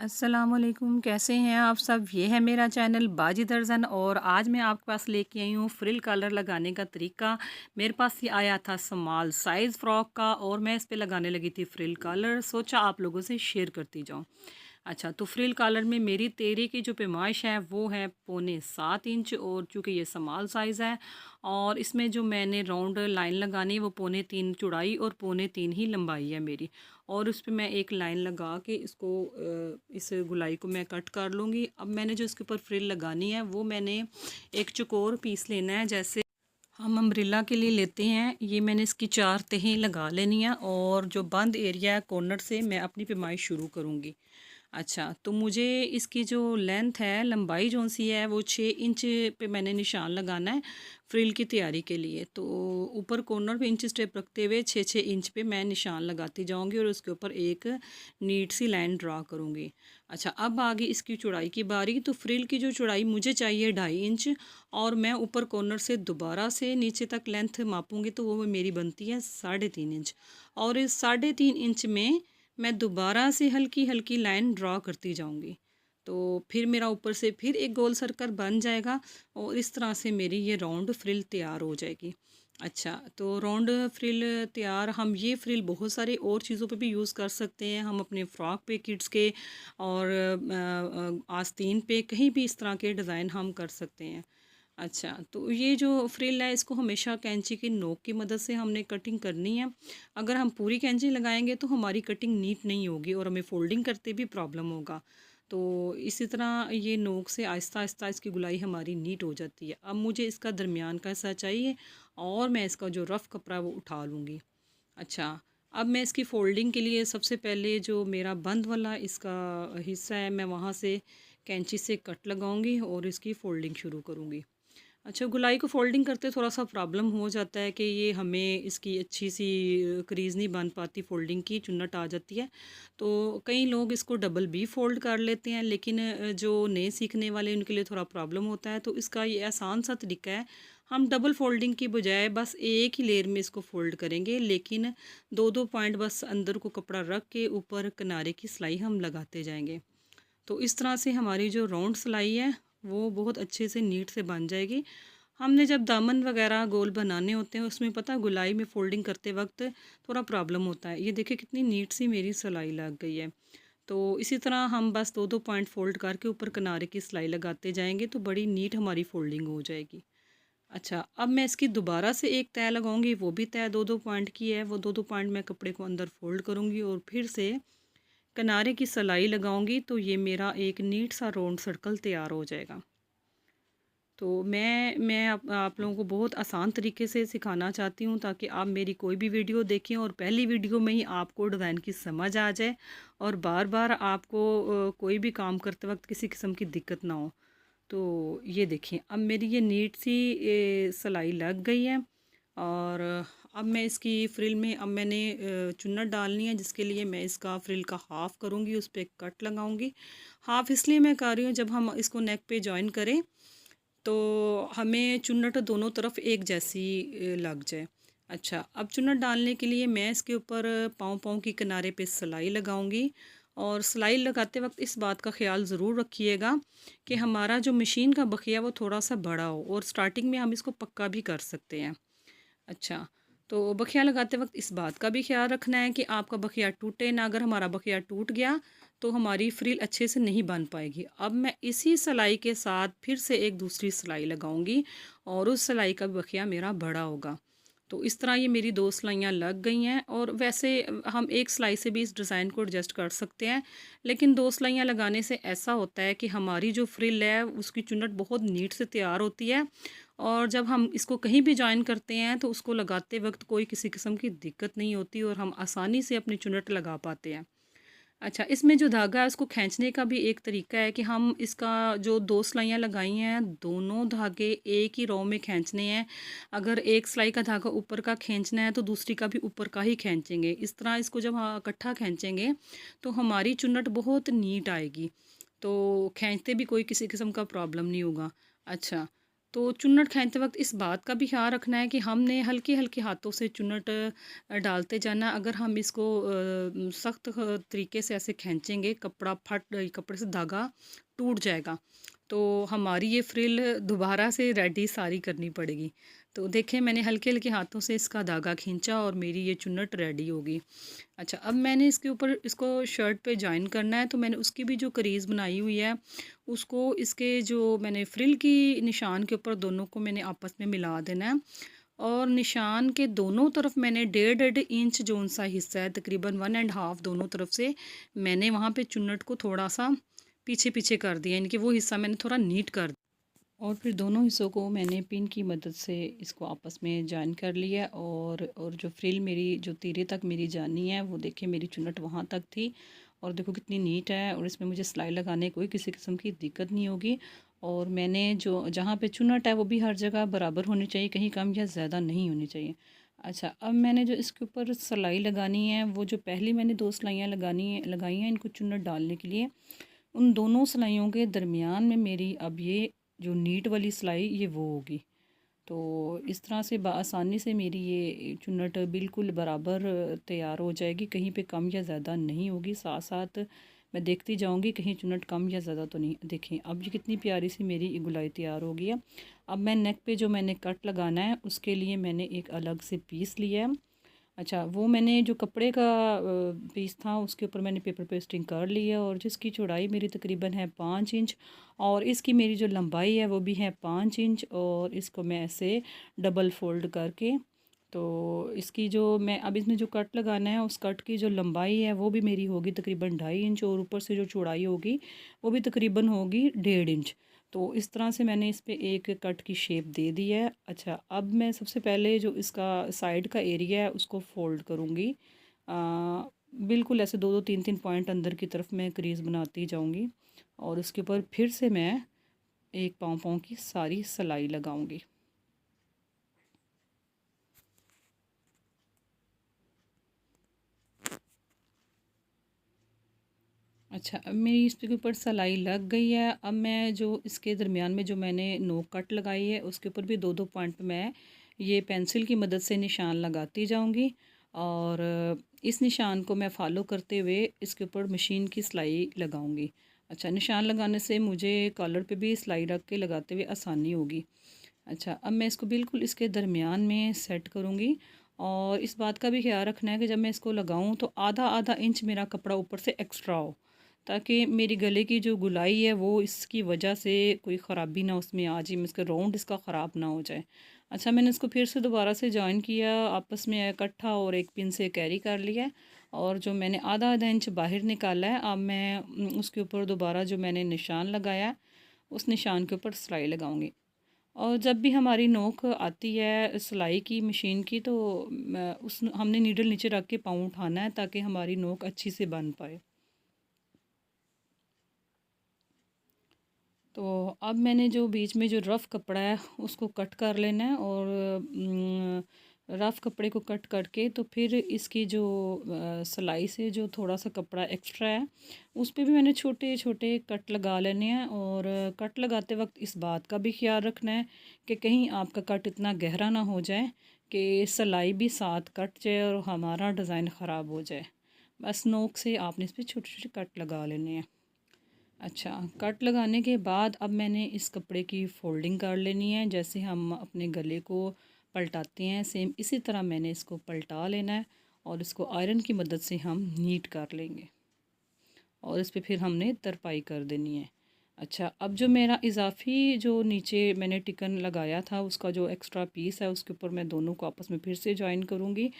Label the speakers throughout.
Speaker 1: अस्सलामुअलैकुम, कैसे हैं आप सब। ये है मेरा चैनल बाजी दर्जन और आज मैं आपके पास लेके आई हूँ फ्रिल कलर लगाने का तरीका। मेरे पास ये आया था स्मॉल साइज़ फ़्रॉक का और मैं इस पे लगाने लगी थी फ्रिल कलर। सोचा आप लोगों से शेयर करती जाऊँ। अच्छा, तो फ्रिल कॉलर में मेरी तेरे की जो पैमाइश है वो है 7.25 इंच और चूँकि ये स्मॉल साइज़ है और इसमें जो मैंने राउंड लाइन लगानी है वो 3.25 चौड़ाई और 3.25 ही लंबाई है मेरी। और उस पे मैं एक लाइन लगा के इसको इस गुलाई को मैं कट कर लूँगी। अब मैंने जो इसके ऊपर फ्रिल लगानी है वो मैंने एक चौकोर पीस लेना है, जैसे हम अम्ब्रेला के लिए लेते हैं। ये मैंने इसकी 4 तहें लगा लेनी है और जो बंद एरिया है कॉर्नर से मैं अपनी पैमाइश शुरू करूँगी। अच्छा, तो मुझे इसकी जो लेंथ है, लंबाई जौन-सी है वो 6 इंच पे मैंने निशान लगाना है फ्रिल की तैयारी के लिए। तो ऊपर कॉर्नर पे इंच स्टेप रखते हुए 6-6 इंच पे मैं निशान लगाती जाऊँगी और उसके ऊपर एक नीट सी लाइन ड्रा करूँगी। अच्छा, अब आ गई इसकी चौड़ाई की बारी। तो फ्रिल की जो चौड़ाई मुझे चाहिए 2.5 इंच और मैं ऊपर कॉर्नर से दोबारा से नीचे तक लेंथ मापूँगी तो वो मेरी बनती है 3.5 इंच। और इस 3.5 इंच में मैं दोबारा से हल्की हल्की लाइन ड्रॉ करती जाऊंगी। तो फिर मेरा ऊपर से फिर एक गोल सर्कल बन जाएगा और इस तरह से मेरी ये राउंड फ्रिल तैयार हो जाएगी। अच्छा, तो राउंड फ्रिल तैयार, हम ये फ्रिल बहुत सारे और चीज़ों पे भी यूज़ कर सकते हैं। हम अपने फ़्रॉक पे, किड्स के और आस्तीन पे कहीं भी इस तरह के डिज़ाइन हम कर सकते हैं। अच्छा, तो ये जो फ्रिल है इसको हमेशा कैंची की नोक की मदद से हमने कटिंग करनी है। अगर हम पूरी कैंची लगाएंगे तो हमारी कटिंग नीट नहीं होगी और हमें फ़ोल्डिंग करते भी प्रॉब्लम होगा। तो इसी तरह ये नोक से आहिस्ता आहिस्ता इसकी गुलाई हमारी नीट हो जाती है। अब मुझे इसका दरमियान का हिस्सा चाहिए और मैं इसका जो रफ़ कपड़ा है वो उठा लूँगी। अच्छा, अब मैं इसकी फ़ोल्डिंग के लिए सबसे पहले जो मेरा बंद वाला इसका हिस्सा है मैं वहाँ से कैंची से कट लगाऊंगी और इसकी फ़ोल्डिंग शुरू करूँगी। अच्छा, गुलाई को फ़ोल्डिंग करते थोड़ा-सा प्रॉब्लम हो जाता है कि ये हमें इसकी अच्छी-सी क्रीज़ नहीं बन पाती, फ़ोल्डिंग की चुन्नट आ जाती है। तो कई लोग इसको डबल भी फ़ोल्ड कर लेते हैं, लेकिन जो नए सीखने वाले उनके लिए थोड़ा प्रॉब्लम होता है। तो इसका ये आसान सा तरीका है, हम डबल फ़ोल्डिंग की बजाय बस एक ही लेयर में इसको फ़ोल्ड करेंगे, लेकिन 2-2 पॉइंट बस अंदर को कपड़ा रख के ऊपर किनारे की सिलाई हम लगाते जाएँगे। तो इस तरह से हमारी जो राउंड सिलाई है वो बहुत अच्छे से नीट से बन जाएगी। हमने जब दामन वगैरह गोल बनाने होते हैं उसमें पता है गुलाई में फ़ोल्डिंग करते वक्त थोड़ा प्रॉब्लम होता है। ये देखिए कितनी नीट सी मेरी सिलाई लग गई है। तो इसी तरह हम बस 2-2 पॉइंट फ़ोल्ड करके ऊपर किनारे की सिलाई लगाते जाएंगे तो बड़ी नीट हमारी फ़ोल्डिंग हो जाएगी। अच्छा, अब मैं इसकी दोबारा से एक तह लगाऊंगी, वो भी तह 2-2 पॉइंट की है। वो 2-2 पॉइंट मैं कपड़े को अंदर फ़ोल्ड करूँगी और फिर से किनारे की सिलाई लगाऊंगी तो ये मेरा एक नीट सा राउंड सर्कल तैयार हो जाएगा। तो मैं आप लोगों को बहुत आसान तरीके से सिखाना चाहती हूँ ताकि आप मेरी कोई भी वीडियो देखें और पहली वीडियो में ही आपको डिज़ाइन की समझ आ जाए और बार बार आपको कोई भी काम करते वक्त किसी किस्म की दिक्कत ना हो। तो ये देखिए अब मेरी ये नीट सी सिलाई लग गई है और अब मैं इसकी फ्रिल में अब मैंने चुन्नट डालनी है, जिसके लिए मैं इसका फ्रिल का हाफ़ करूँगी, उस पर कट लगाऊँगी। हाफ़ इसलिए मैं कर रही हूँ, जब हम इसको नेक पे जॉइन करें तो हमें चुन्नट दोनों तरफ एक जैसी लग जाए। अच्छा, अब चुन्नट डालने के लिए मैं इसके ऊपर पाँव-पाँव की किनारे पे सिलाई लगाऊंगी और सिलाई लगाते वक्त इस बात का ख्याल ज़रूर रखिएगा कि हमारा जो मशीन का बखिया वो थोड़ा सा बड़ा हो और स्टार्टिंग में हम इसको पक्का भी कर सकते हैं। अच्छा, तो बखिया लगाते वक्त इस बात का भी ख्याल रखना है कि आपका बखिया टूटे ना। अगर हमारा बखिया टूट गया तो हमारी फ्रिल अच्छे से नहीं बन पाएगी। अब मैं इसी सिलाई के साथ फिर से एक दूसरी सिलाई लगाऊंगी और उस सिलाई का बखिया मेरा बड़ा होगा। तो इस तरह ये मेरी 2 सिलाइयाँ लग गई हैं और वैसे हम एक सिलाई से भी इस डिज़ाइन को एडजस्ट कर सकते हैं, लेकिन 2 सिलाइयाँ लगाने से ऐसा होता है कि हमारी जो फ्रिल है उसकी चुन्नट बहुत नीट से तैयार होती है और जब हम इसको कहीं भी जॉइन करते हैं तो उसको लगाते वक्त कोई किसी किस्म की दिक्कत नहीं होती और हम आसानी से अपनी चुन्नट लगा पाते हैं। अच्छा, इसमें जो धागा है उसको खींचने का भी एक तरीका है कि हम इसका जो 2 सिलाइयाँ लगाई हैं, दोनों धागे एक ही रो में खींचने हैं। अगर एक सिलाई का धागा ऊपर का खींचना है तो दूसरी का भी ऊपर का ही खींचेंगे। इस तरह इसको जब इकट्ठा खींचेंगे तो हमारी चुन्नट बहुत नीट आएगी। तो खींचते भी कोई किसी किस्म का प्रॉब्लम नहीं होगा। अच्छा, तो चुन्नट खींचते वक़्त इस बात का भी ख़्याल रखना है कि हमने हल्के-हल्के हाथों से चुन्नट डालते जाना है। अगर हम इसको सख्त तरीके से ऐसे खींचेंगे, कपड़े से धागा टूट जाएगा। तो हमारी ये फ्रिल दोबारा से रेडी सारी करनी पड़ेगी। तो देखिए मैंने हल्के-हल्के हाथों से इसका धागा खींचा और मेरी ये चुन्नट रेडी हो गई। अच्छा, अब मैंने इसके ऊपर इसको शर्ट पे जॉइन करना है, तो मैंने उसकी भी जो क्रीज़ बनाई हुई है, उसको इसके जो मैंने फ्रिल की निशान के ऊपर दोनों को मैंने आपस में मिला देना है। और निशान के दोनों तरफ मैंने डेढ़-डेढ़ इंच जोन-सा हिस्सा है, तकरीबन 1 एंड हाफ दोनों तरफ से मैंने वहाँ पे चुन्नट को थोड़ा-सा पीछे-पीछे कर दिया, यानी कि वो हिस्सा मैंने थोड़ा नीट कर, और फिर दोनों हिस्सों को मैंने पिन की मदद से इसको आपस में जॉइन कर लिया। और जो फ्रिल मेरी जो तीरे तक मेरी जानी है, वो देखिए मेरी चुन्नट वहाँ तक थी, और देखो कितनी नीट है, और इसमें मुझे सिलाई लगाने कोई किसी किस्म की दिक्कत नहीं होगी। और मैंने जो जहाँ पे चुन्नट है वो भी हर जगह बराबर होनी चाहिए, कहीं कम या ज़्यादा नहीं होनी चाहिए। अच्छा, अब मैंने जो इसके ऊपर सिलाई लगानी है, वो जो पहली मैंने 2 सिलाइयाँ लगाई हैं इनको चुन्नट डालने के लिए, उन दोनों सिलाइयों के दरमियान में मेरी अब ये जो नीट वाली सिलाई ये वो होगी। तो इस तरह से आसानी से मेरी ये चुन्नट बिल्कुल बराबर तैयार हो जाएगी, कहीं पे कम या ज़्यादा नहीं होगी। साथ साथ मैं देखती जाऊंगी कहीं चुन्नट कम या ज़्यादा तो नहीं। देखें अब ये कितनी प्यारी सी मेरी ये गुलाई तैयार हो गई है। अब मैं नेक पे जो मैंने कट लगाना है उसके लिए मैंने एक अलग से पीस लिया है। अच्छा, वो मैंने जो कपड़े का पीस था उसके ऊपर मैंने पेपर पेस्टिंग कर ली है, और जिसकी चौड़ाई मेरी तकरीबन है 5 इंच, और इसकी मेरी जो लंबाई है वो भी है 5 इंच। और इसको मैं ऐसे डबल फोल्ड करके, तो इसकी जो मैं अब इसमें जो कट लगाना है उस कट की जो लंबाई है वो भी मेरी होगी तकरीबन 2.5 इंच, और ऊपर से जो चौड़ाई होगी वो भी तकरीबन होगी 1.5 इंच। तो इस तरह से मैंने इस पे एक कट की शेप दे दी है। अच्छा, अब मैं सबसे पहले जो इसका साइड का एरिया है उसको फ़ोल्ड करूँगी। बिल्कुल ऐसे 2-2 3-3 पॉइंट अंदर की तरफ मैं क्रीज़ बनाती जाऊँगी, और उसके ऊपर फिर से मैं एक पाँव-पाँव की सारी सिलाई लगाऊँगी। अच्छा, अब मेरी इसके ऊपर सिलाई लग गई है। अब मैं जो इसके दरमियान में जो मैंने नोक कट लगाई है उसके ऊपर भी 2-2 पॉइंट पे मैं ये पेंसिल की मदद से निशान लगाती जाऊंगी, और इस निशान को मैं फॉलो करते हुए इसके ऊपर मशीन की सिलाई लगाऊंगी। अच्छा, निशान लगाने से मुझे कॉलर पे भी सिलाई रख के लगाते हुए आसानी होगी। अच्छा, अब मैं इसको बिल्कुल इसके दरमियान में सेट करूँगी, और इस बात का भी ख्याल रखना है कि जब मैं इसको लगाऊँ तो आधा आधा इंच मेरा कपड़ा ऊपर से एक्स्ट्रा हो, ताकि मेरी गले की जो गुलाई है वो इसकी वजह से कोई ख़राबी ना उसमें आ जाए, इसका राउंड इसका ख़राब ना हो जाए। अच्छा, मैंने इसको फिर से दोबारा से जॉइन किया, आपस में इकट्ठा, और एक पिन से कैरी कर लिया है। और जो मैंने आधा आधा इंच बाहर निकाला है, अब मैं उसके ऊपर दोबारा जो मैंने निशान लगाया उस निशान के ऊपर सिलाई लगाऊंगी। और जब भी हमारी नोक आती है सिलाई की मशीन की, तो उस हमने नीडल नीचे रख के पाँव उठाना है ताकि हमारी नोक अच्छी से बन पाए। तो अब मैंने जो बीच में जो रफ़ कपड़ा है उसको कट कर लेना है, और रफ़ कपड़े को कट करके तो फिर इसकी जो सिलाई से जो थोड़ा सा कपड़ा एक्स्ट्रा है उस पे भी मैंने छोटे छोटे कट लगा लेने हैं। और कट लगाते वक्त इस बात का भी ख्याल रखना है कि कहीं आपका कट इतना गहरा ना हो जाए कि सिलाई भी साथ कट जाए और हमारा डिज़ाइन ख़राब हो जाए। बस नोक से आपने इस पर छोटे छोटे कट लगा लेने हैं। अच्छा, कट लगाने के बाद अब मैंने इस कपड़े की फ़ोल्डिंग कर लेनी है, जैसे हम अपने गले को पलटाते हैं सेम इसी तरह मैंने इसको पलटा लेना है, और इसको आयरन की मदद से हम नीट कर लेंगे, और इस पे फिर हमने तरपाई कर देनी है। अच्छा, अब जो मेरा इजाफ़ी जो नीचे मैंने टिकन लगाया था उसका जो एक्स्ट्रा पीस है उसके ऊपर मैं दोनों को आपस में फिर से जॉइन करूँगी,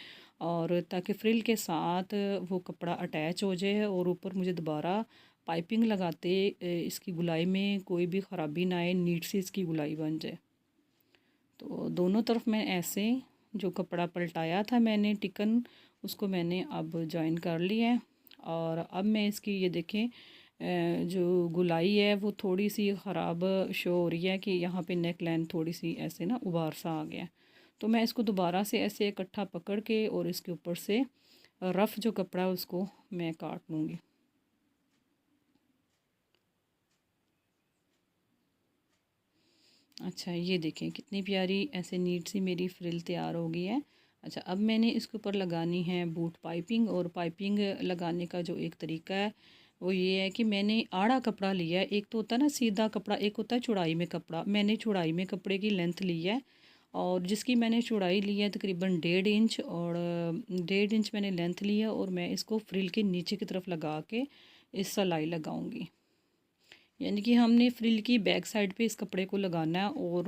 Speaker 1: और ताकि फ्रिल के साथ वो कपड़ा अटैच हो जाए, और ऊपर मुझे दोबारा पाइपिंग लगाते इसकी गुलाई में कोई भी ख़राबी ना आए, नीट सी इसकी गुलाई बन जाए। तो दोनों तरफ मैं ऐसे जो कपड़ा पलटाया था मैंने टिकन, उसको मैंने अब जॉइन कर लिया है। और अब मैं इसकी ये देखें जो गुलाई है वो थोड़ी सी ख़राब शो हो रही है कि यहाँ पे नेक लाइन थोड़ी सी ऐसे ना उभार सा आ गया है। तो मैं इसको दोबारा से ऐसे इकट्ठा पकड़ के और इसके ऊपर से रफ़ जो कपड़ा है उसको मैं काट लूँगी। अच्छा, ये देखें कितनी प्यारी ऐसे नीट सी मेरी फ्रिल तैयार हो गई है। अच्छा, अब मैंने इसके ऊपर लगानी है बूट पाइपिंग, और पाइपिंग लगाने का जो एक तरीका है वो ये है कि मैंने आड़ा कपड़ा लिया है। एक तो होता है ना सीधा कपड़ा, एक होता है चौड़ाई में कपड़ा। मैंने चौड़ाई में कपड़े की लेंथ ली है, और जिसकी मैंने चौड़ाई ली है तकरीबन 1.5 इंच, और 1.5 इंच मैंने लेंथ ली है। और मैं इसको फ्रिल के नीचे की तरफ लगा के इस सिलाई लगाऊंगी। यानी कि हमने फ्रिल की बैक साइड पे इस कपड़े को लगाना है और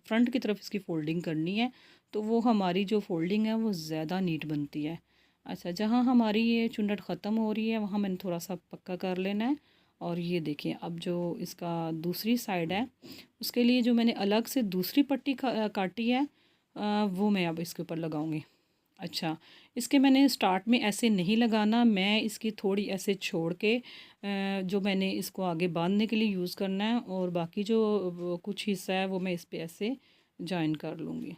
Speaker 1: फ्रंट की तरफ इसकी फ़ोल्डिंग करनी है, तो वो हमारी जो फ़ोल्डिंग है वो ज़्यादा नीट बनती है। अच्छा, जहाँ हमारी ये चुन्नट ख़त्म हो रही है वहाँ मैंने थोड़ा सा पक्का कर लेना है। और ये देखिए, अब जो इसका दूसरी साइड है उसके लिए जो मैंने अलग से दूसरी पट्टी काटी है, वो मैं अब इसके ऊपर लगाऊंगी। अच्छा, इसके मैंने स्टार्ट में ऐसे नहीं लगाना, मैं इसकी थोड़ी ऐसे छोड़ के जो मैंने इसको आगे बांधने के लिए यूज़ करना है, और बाकी जो कुछ हिस्सा है वो मैं इस पे ऐसे जॉइन कर लूँगी।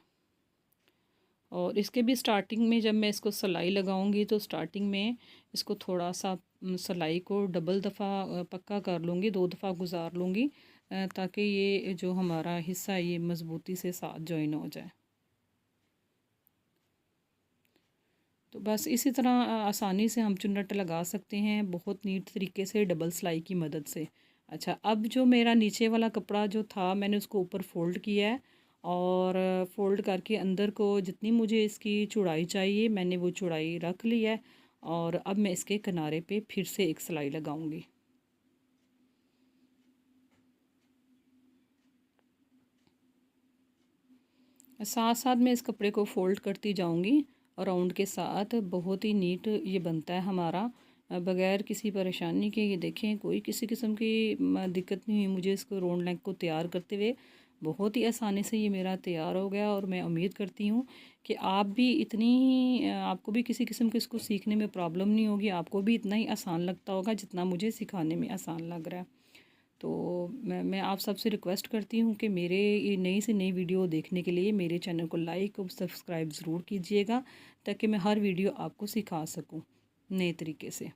Speaker 1: और इसके भी स्टार्टिंग में जब मैं इसको सिलाई लगाऊंगी तो स्टार्टिंग में इसको थोड़ा सा सिलाई को डबल दफ़ा पक्का कर लूँगी, 2 दफ़ा गुजार लूँगी, ताकि ये जो हमारा हिस्सा है ये मज़बूती से साथ जॉइन हो जाए। तो बस इसी तरह आसानी से हम चुन्नट लगा सकते हैं, बहुत नीट तरीके से डबल सिलाई की मदद से। अच्छा, अब जो मेरा नीचे वाला कपड़ा जो था मैंने उसको ऊपर फ़ोल्ड किया है, और फ़ोल्ड करके अंदर को जितनी मुझे इसकी चौड़ाई चाहिए मैंने वो चौड़ाई रख ली है। और अब मैं इसके किनारे पे फिर से एक सिलाई लगाऊंगी। साथ साथ मैं इस कपड़े को फ़ोल्ड करती जाऊंगी, राउंड के साथ बहुत ही नीट ये बनता है हमारा, बगैर किसी परेशानी के। ये देखें, कोई किसी किस्म की दिक्कत नहीं हुई मुझे इसको राउंड नेक को तैयार करते हुए। बहुत ही आसानी से ये मेरा तैयार हो गया, और मैं उम्मीद करती हूँ कि आप भी इतनी ही आपको भी किसी किस्म के इसको सीखने में प्रॉब्लम नहीं होगी, आपको भी इतना ही आसान लगता होगा जितना मुझे सिखाने में आसान लग रहा है। तो मैं आप सबसे रिक्वेस्ट करती हूँ कि मेरे ये नई से नई वीडियो देखने के लिए मेरे चैनल को लाइक और सब्सक्राइब ज़रूर कीजिएगा, ताकि मैं हर वीडियो आपको सिखा सकूँ नए तरीके से।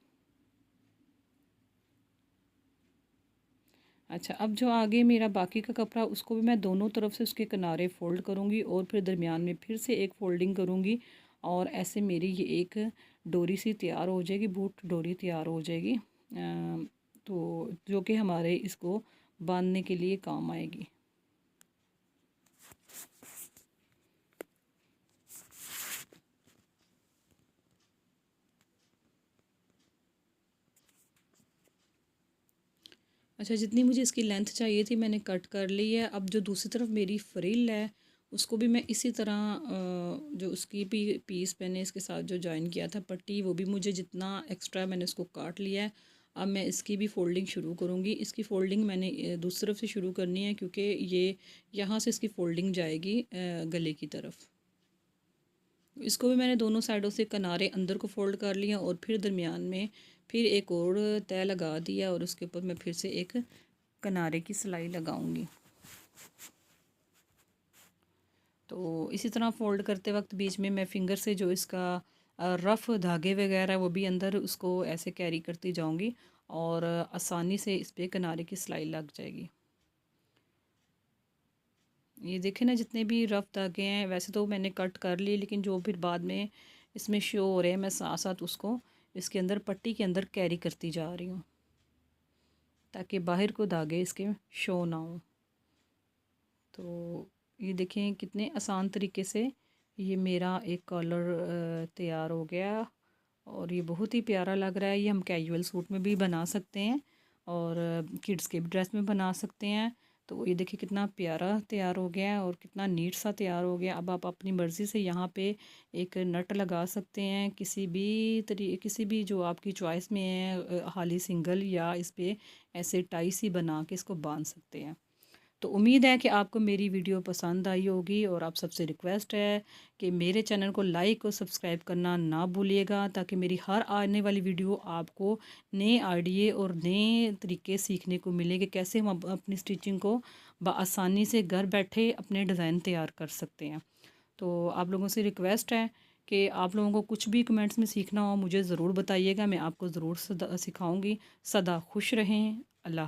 Speaker 1: अच्छा, अब जो आगे मेरा बाकी का कपड़ा उसको भी मैं दोनों तरफ से उसके किनारे फ़ोल्ड करूँगी, और फिर दरमियान में फिर से एक फ़ोल्डिंग करूँगी, और ऐसे मेरी ये एक डोरी सी तैयार हो जाएगी, बूट डोरी तैयार हो जाएगी, तो जो कि हमारे इसको बांधने के लिए काम आएगी। अच्छा, जितनी मुझे इसकी लेंथ चाहिए थी मैंने कट कर ली है। अब जो दूसरी तरफ मेरी फ्रिल है उसको भी मैं इसी तरह जो उसकी भी पीस मैंने इसके साथ जो जॉइन किया था पट्टी, वो भी मुझे जितना एक्स्ट्रा मैंने उसको काट लिया है। अब मैं इसकी भी फ़ोल्डिंग शुरू करूँगी। इसकी फ़ोल्डिंग मैंने दूसरी तरफ से शुरू करनी है, क्योंकि ये यहाँ से इसकी फ़ोल्डिंग जाएगी गले की तरफ। इसको भी मैंने दोनों साइडों से किनारे अंदर को फ़ोल्ड कर लिया, और फिर दरमियान में फिर एक और तय लगा दिया, और उसके ऊपर मैं फिर से एक किनारे की सिलाई लगाऊंगी। तो इसी तरह फ़ोल्ड करते वक्त बीच में मैं फिंगर से जो इसका रफ़ धागे वगैरह वो भी अंदर उसको ऐसे कैरी करती जाऊंगी, और आसानी से इस पे किनारे की सिलाई लग जाएगी। ये देखें ना, जितने भी रफ़ धागे हैं वैसे तो मैंने कट कर लिए, लेकिन जो फिर बाद में इसमें शो हो रहे हैं मैं साथ साथ उसको इसके अंदर पट्टी के अंदर कैरी करती जा रही हूँ, ताकि बाहर को धागे इसके शो ना हो। तो ये देखें कितने आसान तरीके से ये मेरा एक कॉलर तैयार हो गया, और ये बहुत ही प्यारा लग रहा है। ये हम कैजुअल सूट में भी बना सकते हैं, और किड्स के भी ड्रेस में बना सकते हैं। तो ये देखिए कितना प्यारा तैयार हो गया है, और कितना नीट सा तैयार हो गया। अब आप अपनी मर्ज़ी से यहाँ पे एक नट लगा सकते हैं, किसी भी जो आपकी चॉइस में है, हाली सिंगल, या इस पे ऐसे टाई सी बना के इसको बांध सकते हैं। तो उम्मीद है कि आपको मेरी वीडियो पसंद आई होगी, और आप सबसे रिक्वेस्ट है कि मेरे चैनल को लाइक और सब्सक्राइब करना ना भूलिएगा, ताकि मेरी हर आने वाली वीडियो आपको नए आइडिए और नए तरीके सीखने को मिले कि कैसे हम अपनी स्टिचिंग को बआसानी से घर बैठे अपने डिज़ाइन तैयार कर सकते हैं। तो आप लोगों से रिक्वेस्ट है कि आप लोगों को कुछ भी कमेंट्स में सीखना हो मुझे ज़रूर बताइएगा, मैं आपको ज़रूर सिखाऊंगी। सदा खुश रहें। अल्लाह।